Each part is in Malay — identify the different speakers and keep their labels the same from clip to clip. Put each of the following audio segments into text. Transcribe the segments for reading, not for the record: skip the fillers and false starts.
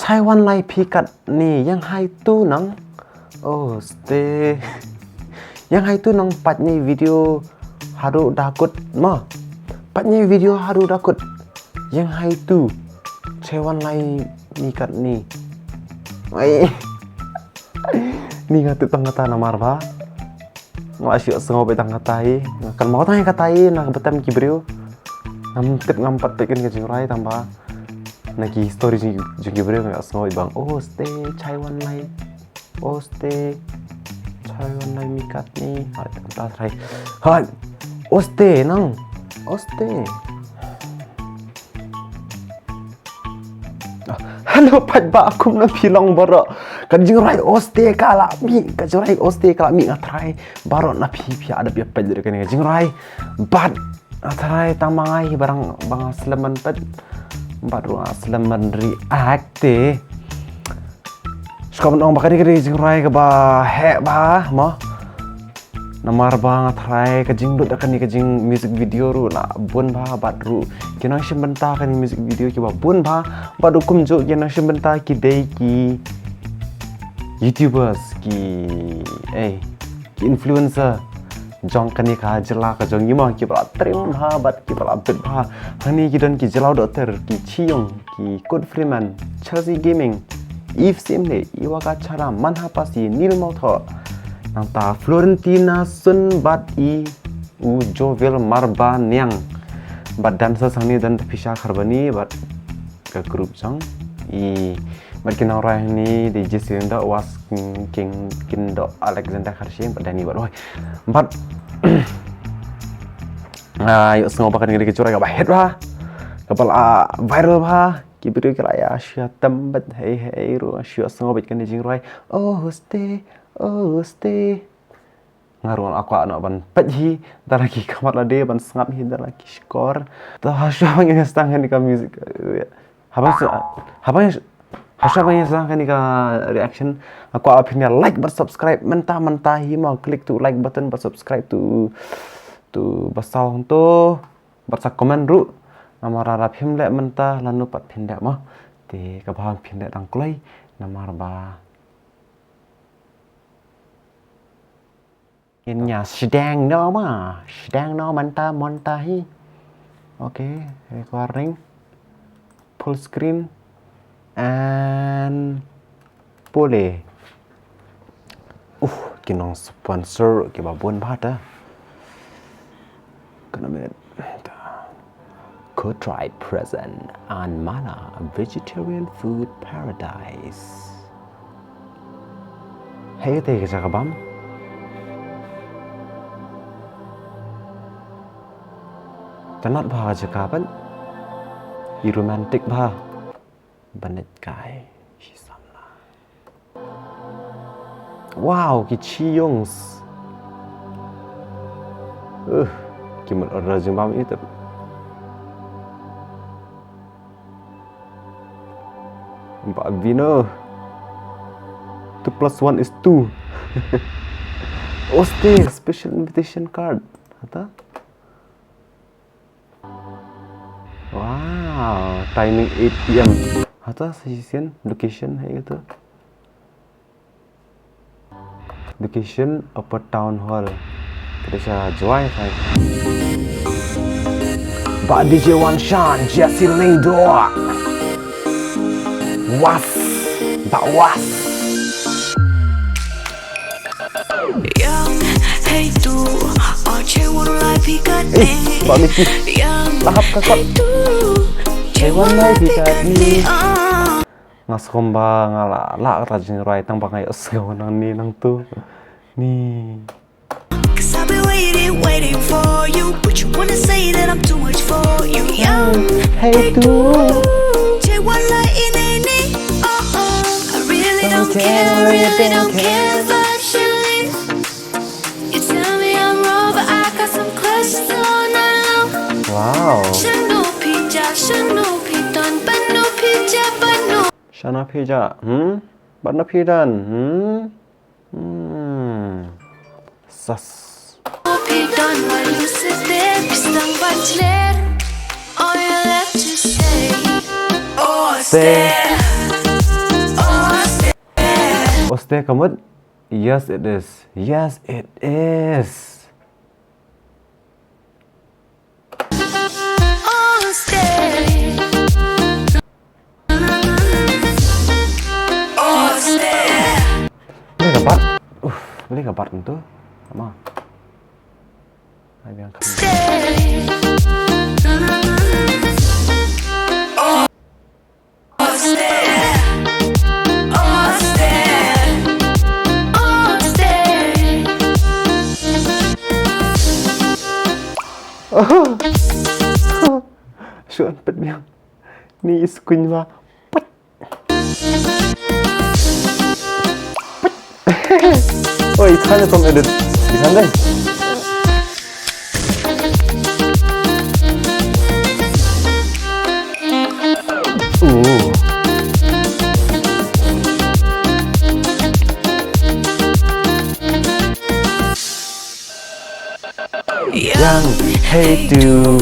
Speaker 1: Chai wan lai pikat ni yang hai tu nang OSTE yang hai tu nang patnya video haru dakut ma patnya video haru dakut yang hai tu Chai wan lai pikat ni ai ni ngatu tangata namar ba ngasih sengob tang katai kan mau tang katai nak betam kibreu ngam tip ngam pat pekin ke jingrai tambah naki story jing kibreu nggak sengob bang OSTE Chai wan lai OSTE Chai wan lai mikat ni ta trai hai OSTE nang OSTE halo pat ba akum na pilong baro kan jingrai OSTE kala mi kan jingrai OSTE kala mi ngatrai baro na pi ada pi pel kan jingrai bat atrai tamangai barang bang sleman pet baru sleman react sekarang orang bakal ni jingrai ke ba he ba mo namar bang atrai ke jingdut akan ni ke jing music video ru na bun ba bat ru kena sebentar kan music video ki ba bun ba badu kumjo kena sebentar ki dei ki YouTubers ki ki influencer jong kan ni ka jela ka jong yima ki bra trim ha bat ki bra bit ba hani ki don ki jelau dokter ki chiong ki code freeman Chelsea gaming if simle iwaga cara manha pasi nil motho nanta Florentina sun bat i u jovel marba nyang bat dancer sangni dan pisha kharbani bat ke group jong i Makin orang ni di jessie lyngdoh was king kindo Alexander Kharshim pada ni buat empat yuk sengob bakal ngiri kecurang apa head bah kepala viral bah kibiri keraya asyik tempat hei ru asyik sengob ikan di jingrai OSTE ngaruh aku anak ban pagi dar lagi kamar lade ban sengap hindar lagi skor tu asyik bangin setengah ni ka music habang Hasya banyak kan ni ka reaction aku apanya like subscribe mentah mau klik tu like button subscribe tu basau tu baca komen ru nama rarap himle mentah lanu pat pindak mah di kabang pindak dang kulai nama ba nya sedang no mentah montahi okay recording full screen and boleh kinong sponsor ke babon bada kena minute could try present on Mana vegetarian food paradise hey teh ke jakabam tanat bah jakaban i romantic bah Banet kai Shisamla. Wow, ki chiyongs. Kimun order jimbam itu. Empat vino. 2 plus 1 is 2. OSTE special invitation card. Hata? Wow, timing 8 PM. Atau session location hai gitu. Location upper town hall. Kita bisa join hai. Ba DJ wanshan jessie lyngdoh. Was. Yang hey tu, Chai wan lai pikat ni. Yang lahap kakak. Chai wan lai pikat ni. Ngaskomba ngala la rajin rai tang bangai asgaw nang ni nang tu ni I've been waiting for you but you wanna say that I'm too much for you young hey tu Chai wan lai ini I really don't care if I should leave you tell me I'm wrong but I got some questions all night long wow shanu piton banu pija banu Shana pija, Barna pidan, Sas. Pidan, while you sit there, pisang bachelor. All you left to say, OSTE. OSTE kamut? Yes, it is. Yes, it is. Boleh dapat? Boleh dapat itu? Sama. Hai biang kami. Shuan pet biang. Ni iskuin wa. Pet. Oh, ikannya Tom edit. Ikan deh. Young, hey do.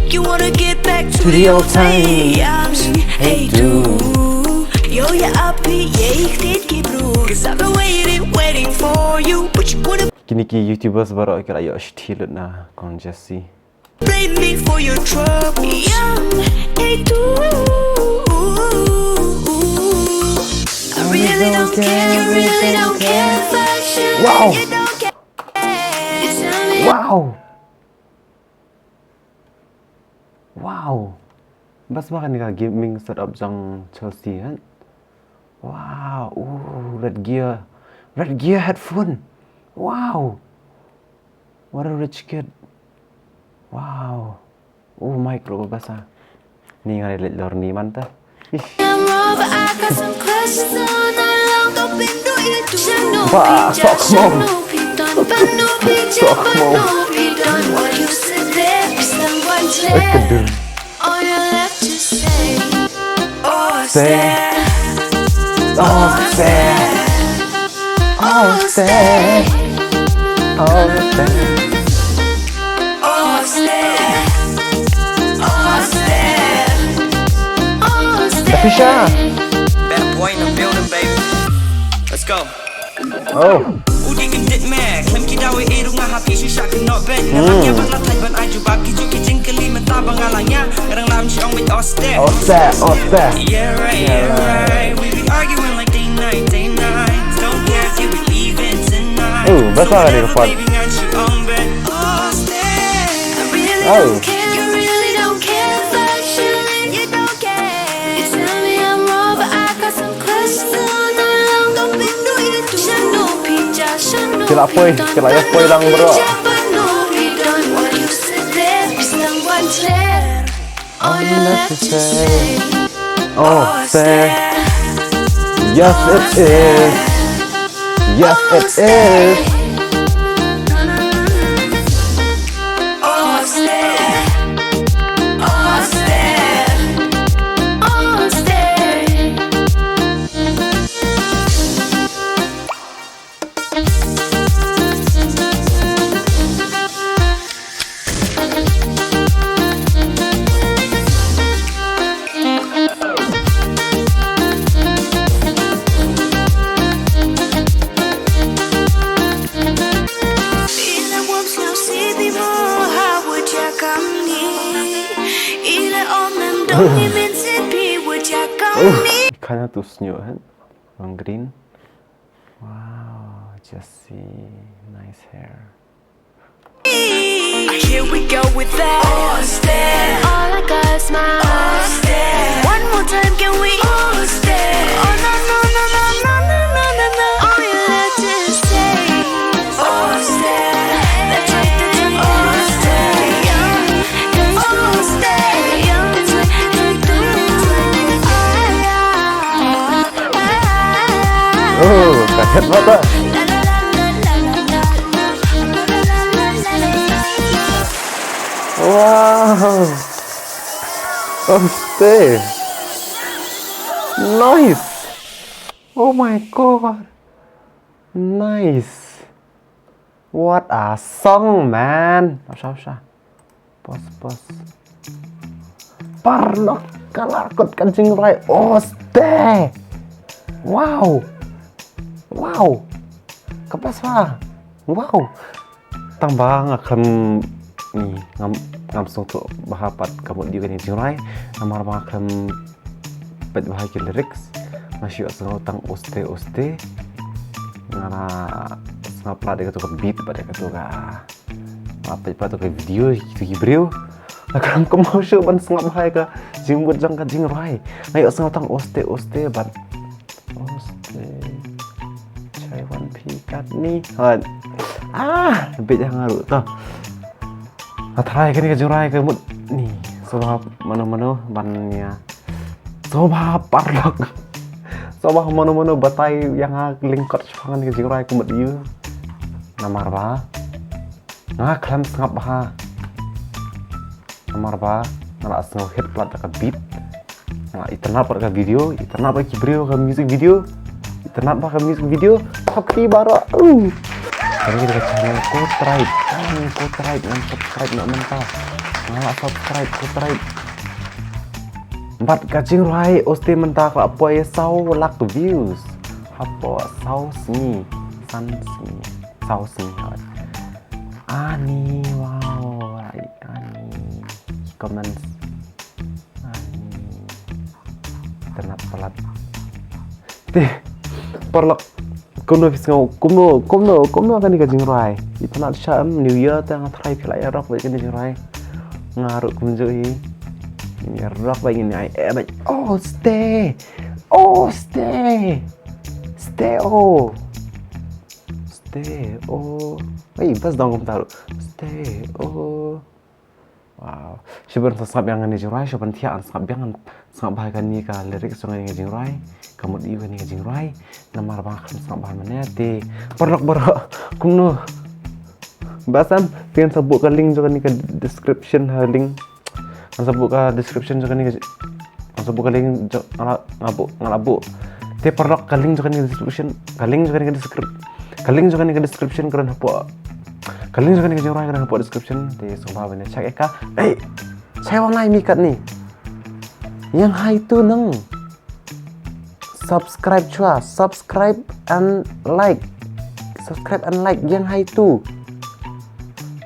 Speaker 1: You wanna get back to the old times? Young, hey do. Yo, yeah, up here, yeah, did keep through. Cause I've been waiting for you. But you wanna. Kini ki YouTubers baru kira yo shtilut na kon Jessie. Blame me for your trouble. Young, hey do. I really don't care. You really don't care. Wow. Wow. Wow. Bas makan ni gaming setup jang Chelsea kan? Wow. Red gear headphone. Wow. What a rich kid. Wow. Micro basa. Ni nga red lor ni man ta. Ba, sok mo. Sok mo. Fisha.
Speaker 2: Bad boy in the building, baby. Let's go. Udi gendit me, klem ki dawe e runga happy shi shak not bad. Namanya bang latai ban aju baki ju ki jingkeli menta bang alanya. Kadang lam shi ong with OSTE. Yeah right. We be arguing like day night. Don't care if you be leaving tonight.
Speaker 1: Besar ni kepad. Kila poi lang bro. All you left to say. Say. Yes it is. Yes it is. Ikannya tuh senyum kan, warna green. Wow, Jessie, nice hair.
Speaker 3: Here we go with that. OSTE. All I got is my OSTE. One more time, can we OSTE? Oh no no no no no no no no no. All you have to say OSTE. That's right, OSTE. OSTE.
Speaker 1: Kaget banget. Wow. OSTE. Nice. Oh my god. Nice. What a song, man. Usah. Pos. Parno kalakot kancing rai OSTE. Wow. Wow. Kepas ba? Wow. Tambah ngakam ni ngam song tu bahapat kamu dia kan jurai. Namar ngakam pet bahagi lyrics. Masih asal tang OSTE. Ngara ngapla dia tu ke beat pada tu ka. Apa tu ke video itu hibreu. Nakam ko mau show ban sangap bahai ka jingbut jang ka jingrai. Ngai asal tang OSTE ban OSTE. Taiwan pikat ni. Lebih jangan ngaruh tu. Try kan ke jurai ke mut ni. Sebab mana-mana bannya. Sebab parlok. Sebab mana-mana batai yang lingkot pangan ke jurai ke mut you. Namar ba. Ngah klam sangap ba. Namar ba. Ngala asal hit plat ka beat. Ngah iternap ka video, iternap ka brio ka music video. Iternap ka music video. Tapi baru. Kami kita channel ko try dan subscribe nak mentah. Ngala subscribe ko try. บัดกะจิงไรโอสเตมันตากละปอยเศร้าลักวิวส์ฮับปอเศร้าสีซันสีเศร้าสีครับอันนี้ว้าวอันนี้ก็มันอันนี้ternak pelat teh perlak kumno fisngau kumno kan ka jing rai itna sham new year tang try philai rock ba kan jing rai ngaru kumjo hi ni rock ba ni ai ba oh stay oh ai pas dong kom taru stay oh wow siapa sangap yang ni jing rai siapa tian sangap yang sangap bahagian ni ka lirik song ni jing rai kamu di ni jing rai namar bahkan sangap bahan mana ti perlak berak kumno basan pian sebut ka link juga ni ka description ha link ang sebut ka description juga ni ang sebut ka link ngalabu te perlak ka link juga ni description ka link juga ni ka description ka link juga ni ka description kan apa ka link juga ni ka jing rai kan apa description ti sangap bahan check eka saya online mikat ni yang hai tu nang subscribe chua subscribe and like yang hai tu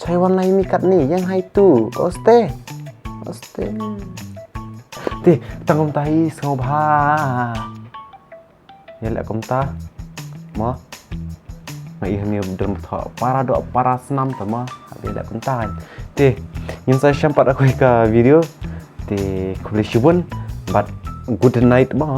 Speaker 1: saya online mikat ni yang hai tu oste ti tangom tahi sangobha ya lek kom ta mo mai hami dalam tha para senam ta mo abi lek kom ta ti yin saya sempat aku ke video ti kulis shibun but good night ma